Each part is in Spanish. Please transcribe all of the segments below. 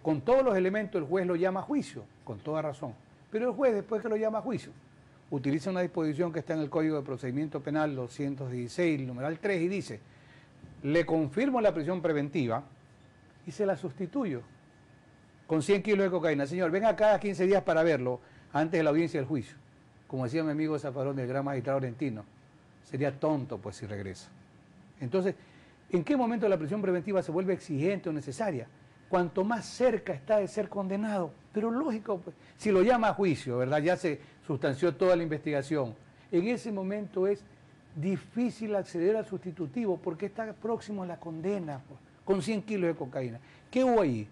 Con todos los elementos el juez lo llama a juicio, con toda razón. Pero el juez, después que lo llama a juicio, utiliza una disposición que está en el Código de Procedimiento Penal 216, numeral 3, y dice, le confirmo la prisión preventiva y se la sustituyo con 100 kilos de cocaína. Señor, venga cada 15 días para verlo antes de la audiencia del juicio. Como decía mi amigo Zafarón, el gran magistrado argentino, sería tonto pues si regresa. Entonces, ¿en qué momento la prisión preventiva se vuelve exigente o necesaria? Cuanto más cerca está de ser condenado. Pero lógico, pues, si lo llama a juicio, ¿verdad? Ya se sustanció toda la investigación. En ese momento es difícil acceder al sustitutivo porque está próximo a la condena, pues, con 100 kilos de cocaína. ¿Qué hubo ahí?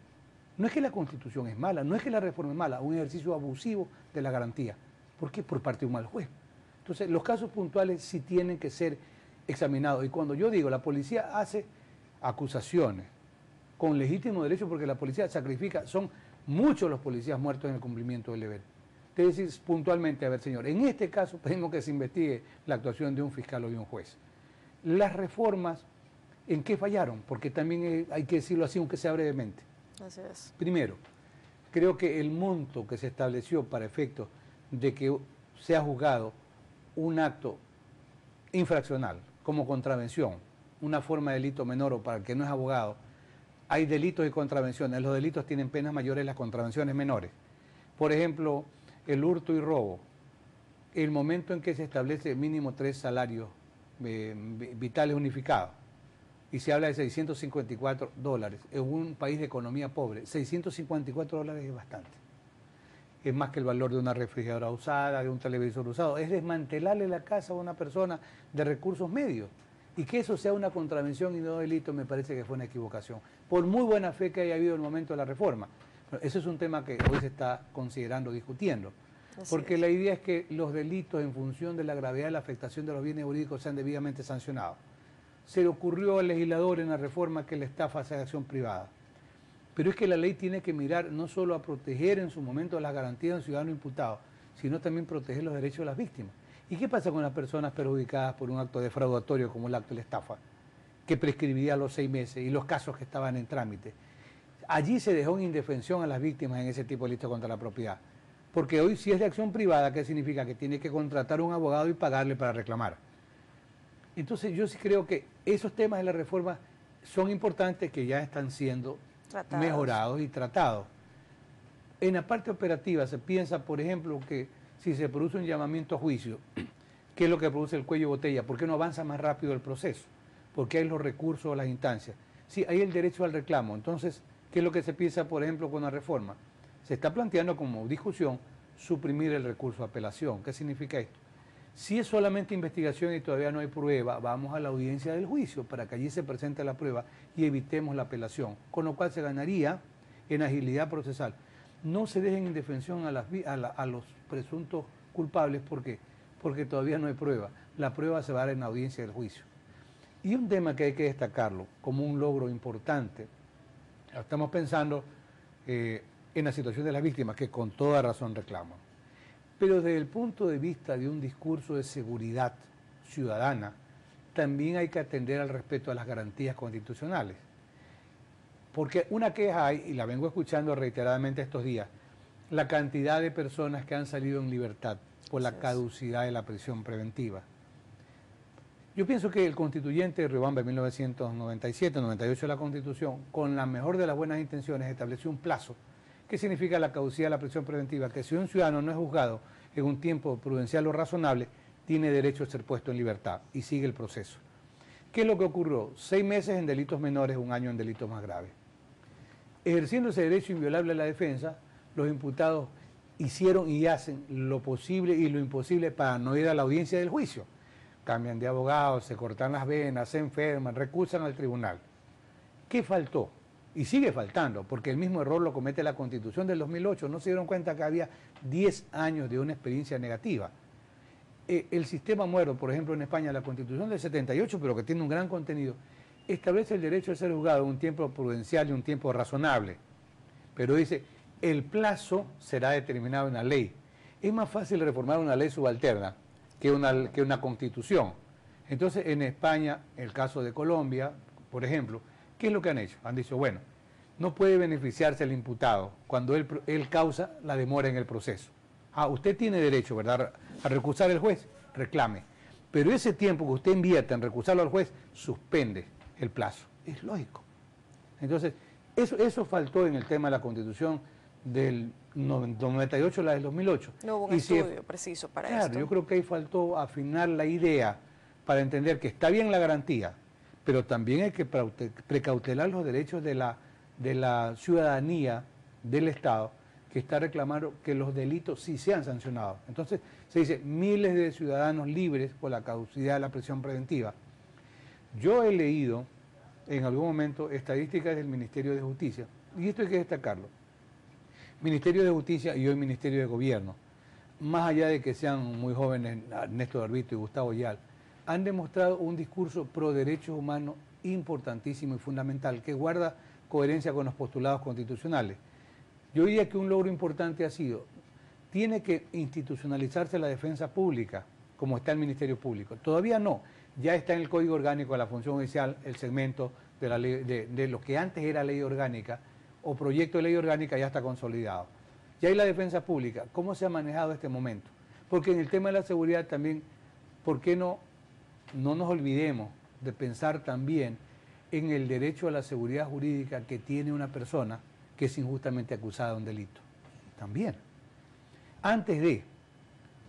No es que la Constitución es mala, no es que la reforma es mala, un ejercicio abusivo de la garantía. ¿Por qué? Por parte de un mal juez. Entonces, los casos puntuales sí tienen que ser examinados. Y cuando yo digo, la policía hace acusaciones con legítimo derecho porque la policía sacrifica, son muchos los policías muertos en el cumplimiento del deber. Te decís puntualmente, a ver, señor, en este caso pedimos que se investigue la actuación de un fiscal o de un juez. Las reformas, ¿en qué fallaron? Porque también hay que decirlo así, aunque sea brevemente. Así es. Primero, creo que el monto que se estableció para efectos de que sea juzgado un acto infraccional como contravención, una forma de delito menor o para el que no es abogado, hay delitos y contravenciones. Los delitos tienen penas mayores, las contravenciones menores. Por ejemplo, el hurto y robo. El momento en que se establece mínimo 3 salarios vitales unificados y se habla de $654 en un país de economía pobre, $654 es bastante. Es más que el valor de una refrigeradora usada, de un televisor usado. Es desmantelarle la casa a una persona de recursos medios. Y que eso sea una contravención y no delito me parece que fue una equivocación. Por muy buena fe que haya habido en el momento de la reforma. Pero eso es un tema que hoy se está considerando, discutiendo. Porque la idea es que los delitos en función de la gravedad de la afectación de los bienes jurídicos sean debidamente sancionados. Se le ocurrió al legislador en la reforma que la estafa sea de acción privada. Pero es que la ley tiene que mirar no solo a proteger en su momento las garantías del ciudadano imputado, sino también proteger los derechos de las víctimas. ¿Y qué pasa con las personas perjudicadas por un acto defraudatorio como el acto de la estafa, que prescribiría a los 6 meses y los casos que estaban en trámite? Allí se dejó en indefensión a las víctimas en ese tipo de delito contra la propiedad. Porque hoy si es de acción privada, ¿qué significa? Que tiene que contratar a un abogado y pagarle para reclamar. Entonces yo sí creo que esos temas de la reforma son importantes, que ya están siendo mejorados y tratados. En la parte operativa se piensa, por ejemplo, que si se produce un llamamiento a juicio, ¿qué es lo que produce el cuello de botella? ¿Por qué no avanza más rápido el proceso? Porque hay los recursos o las instancias. Sí, hay el derecho al reclamo. Entonces, ¿qué es lo que se piensa, por ejemplo, con la reforma? Se está planteando como discusión suprimir el recurso de apelación. ¿Qué significa esto? Si es solamente investigación y todavía no hay prueba, vamos a la audiencia del juicio para que allí se presente la prueba y evitemos la apelación, con lo cual se ganaría en agilidad procesal. No se dejen en indefensión a los presuntos culpables, ¿por qué? Porque todavía no hay prueba. La prueba se va a dar en la audiencia del juicio. Y un tema que hay que destacarlo como un logro importante, estamos pensando en la situación de las víctimas, que con toda razón reclaman. Pero desde el punto de vista de un discurso de seguridad ciudadana, también hay que atender al respeto a las garantías constitucionales. Porque una queja hay, y la vengo escuchando reiteradamente estos días, la cantidad de personas que han salido en libertad por la caducidad de la prisión preventiva. Yo pienso que el constituyente de Riobamba en 1997-98 de la Constitución, con la mejor de las buenas intenciones, estableció un plazo. ¿Qué significa la caducidad de la prisión preventiva? Que si un ciudadano no es juzgado en un tiempo prudencial o razonable, tiene derecho a ser puesto en libertad y sigue el proceso. ¿Qué es lo que ocurrió? 6 meses en delitos menores, 1 año en delitos más graves. Ejerciendo ese derecho inviolable a la defensa, los imputados hicieron y hacen lo posible y lo imposible para no ir a la audiencia del juicio. Cambian de abogado, se cortan las venas, se enferman, recursan al tribunal. ¿Qué faltó? Y sigue faltando, porque el mismo error lo comete la Constitución del 2008. No se dieron cuenta que había 10 años de una experiencia negativa. El sistema muero, por ejemplo, en España, la Constitución del 78, pero que tiene un gran contenido, establece el derecho de ser juzgado en un tiempo prudencial y un tiempo razonable. Pero dice, el plazo será determinado en la ley. Es más fácil reformar una ley subalterna que una Constitución. Entonces, en España, el caso de Colombia, por ejemplo, ¿qué es lo que han hecho? Han dicho, bueno, no puede beneficiarse el imputado cuando él causa la demora en el proceso. Usted tiene derecho, ¿verdad?, a recusar al juez, reclame. Pero ese tiempo que usted invierte en recusarlo al juez, suspende el plazo. Es lógico. Entonces, eso faltó en el tema de la Constitución del 98, la del 2008. No hubo un estudio preciso para esto. Claro, yo creo que ahí faltó afinar la idea para entender que está bien la garantía, pero también hay que precautelar los derechos de la ciudadanía del Estado, que está reclamando que los delitos sí sean sancionados. Entonces, se dice miles de ciudadanos libres por la caducidad de la prisión preventiva. Yo he leído en algún momento estadísticas del Ministerio de Justicia, y esto hay que destacarlo. Ministerio de Justicia y hoy Ministerio de Gobierno, más allá de que sean muy jóvenes, Ernesto Barbito y Gustavo Yal, han demostrado un discurso pro derechos humanos importantísimo y fundamental, que guarda coherencia con los postulados constitucionales. Yo diría que un logro importante ha sido, tiene que institucionalizarse la defensa pública, como está el Ministerio Público. Todavía no, ya está en el Código Orgánico de la Función Judicial el segmento de, la ley, de lo que antes era ley orgánica o proyecto de ley orgánica, ya está consolidado. Ya hay la defensa pública. ¿Cómo se ha manejado este momento? Porque en el tema de la seguridad también, ¿por qué no nos olvidemos de pensar también en el derecho a la seguridad jurídica que tiene una persona que es injustamente acusada de un delito? También. Antes de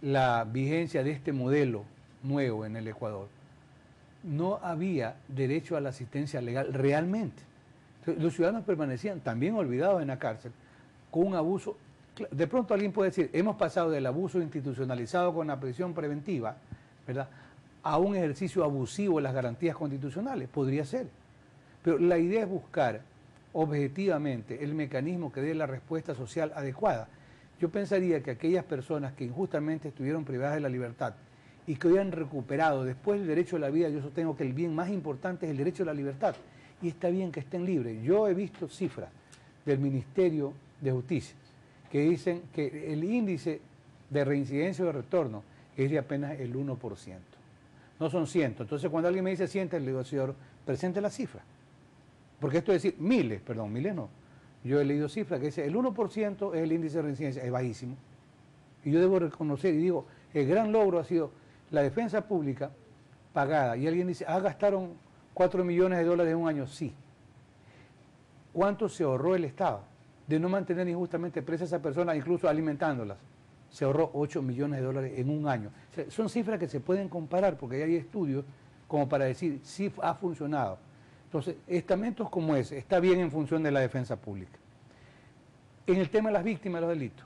la vigencia de este modelo nuevo en el Ecuador, no había derecho a la asistencia legal realmente. Entonces, los ciudadanos permanecían también olvidados en la cárcel con un abuso. De pronto alguien puede decir, hemos pasado del abuso institucionalizado con la prisión preventiva, ¿verdad?, a un ejercicio abusivo de las garantías constitucionales. Podría ser. Pero la idea es buscar objetivamente el mecanismo que dé la respuesta social adecuada. Yo pensaría que aquellas personas que injustamente estuvieron privadas de la libertad y que hoy han recuperado después el derecho a la vida, yo sostengo que el bien más importante es el derecho a la libertad, y está bien que estén libres. Yo he visto cifras del Ministerio de Justicia que dicen que el índice de reincidencia o de retorno es de apenas el 1%. No son 100. Entonces, cuando alguien me dice 100, le digo, señor, presente la cifra. Porque esto es decir, miles no. Yo he leído cifras que dice el 1% es el índice de reincidencia, es bajísimo. Y yo debo reconocer, y digo, el gran logro ha sido la defensa pública pagada. Y alguien dice, gastaron 4 millones de dólares en un año. Sí. ¿Cuánto se ahorró el Estado de no mantener injustamente presas a esas personas, incluso alimentándolas? Se ahorró 8 millones de dólares en un año. O sea, son cifras que se pueden comparar porque hay estudios como para decir si ha funcionado. Entonces, estamentos como ese está bien en función de la defensa pública. En el tema de las víctimas de los delitos,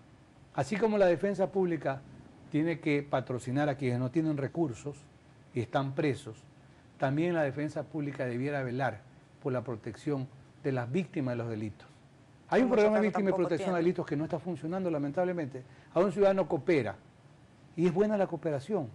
así como la defensa pública tiene que patrocinar a quienes no tienen recursos y están presos, también la defensa pública debiera velar por la protección de las víctimas de los delitos. Hay un programa de víctimas y protección de delitos que no está funcionando, lamentablemente. A un ciudadano coopera, y es buena la cooperación,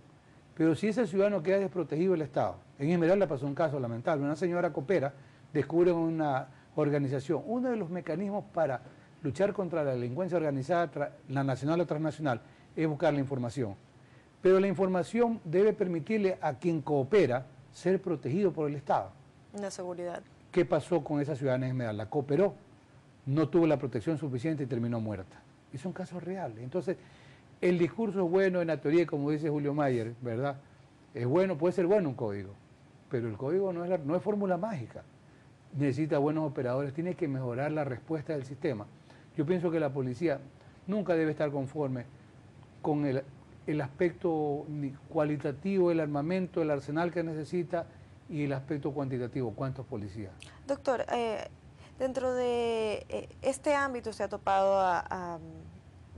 pero si ese ciudadano queda desprotegido del Estado, en Esmeralda pasó un caso lamentable, una señora coopera, descubre una organización, uno de los mecanismos para luchar contra la delincuencia organizada, la nacional o transnacional, es buscar la información. Pero la información debe permitirle a quien coopera ser protegido por el Estado. La seguridad. ¿Qué pasó con esa ciudadana de Esmeralda? Cooperó, no tuvo la protección suficiente y terminó muerta. Y son casos reales. Entonces, el discurso es bueno en la teoría, como dice Julio Mayer, ¿verdad? Es bueno, puede ser bueno un código, pero el código no es fórmula mágica. Necesita buenos operadores, tiene que mejorar la respuesta del sistema. Yo pienso que la policía nunca debe estar conforme con el aspecto cualitativo, el armamento, el arsenal que necesita, y el aspecto cuantitativo, ¿cuántos policías? Doctor, dentro de este ámbito se ha topado a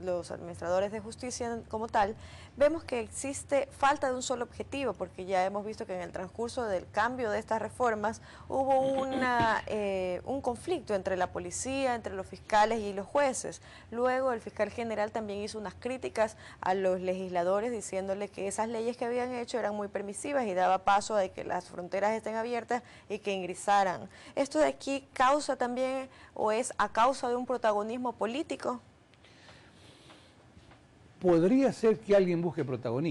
los administradores de justicia como tal, vemos que existe falta de un solo objetivo, porque ya hemos visto que en el transcurso del cambio de estas reformas hubo un conflicto entre la policía, entre los fiscales y los jueces. Luego el fiscal general también hizo unas críticas a los legisladores diciéndole que esas leyes que habían hecho eran muy permisivas y daba paso a que las fronteras estén abiertas y que ingresaran. ¿Esto de aquí causa también o es a causa de un protagonismo político? Podría ser que alguien busque protagonismo.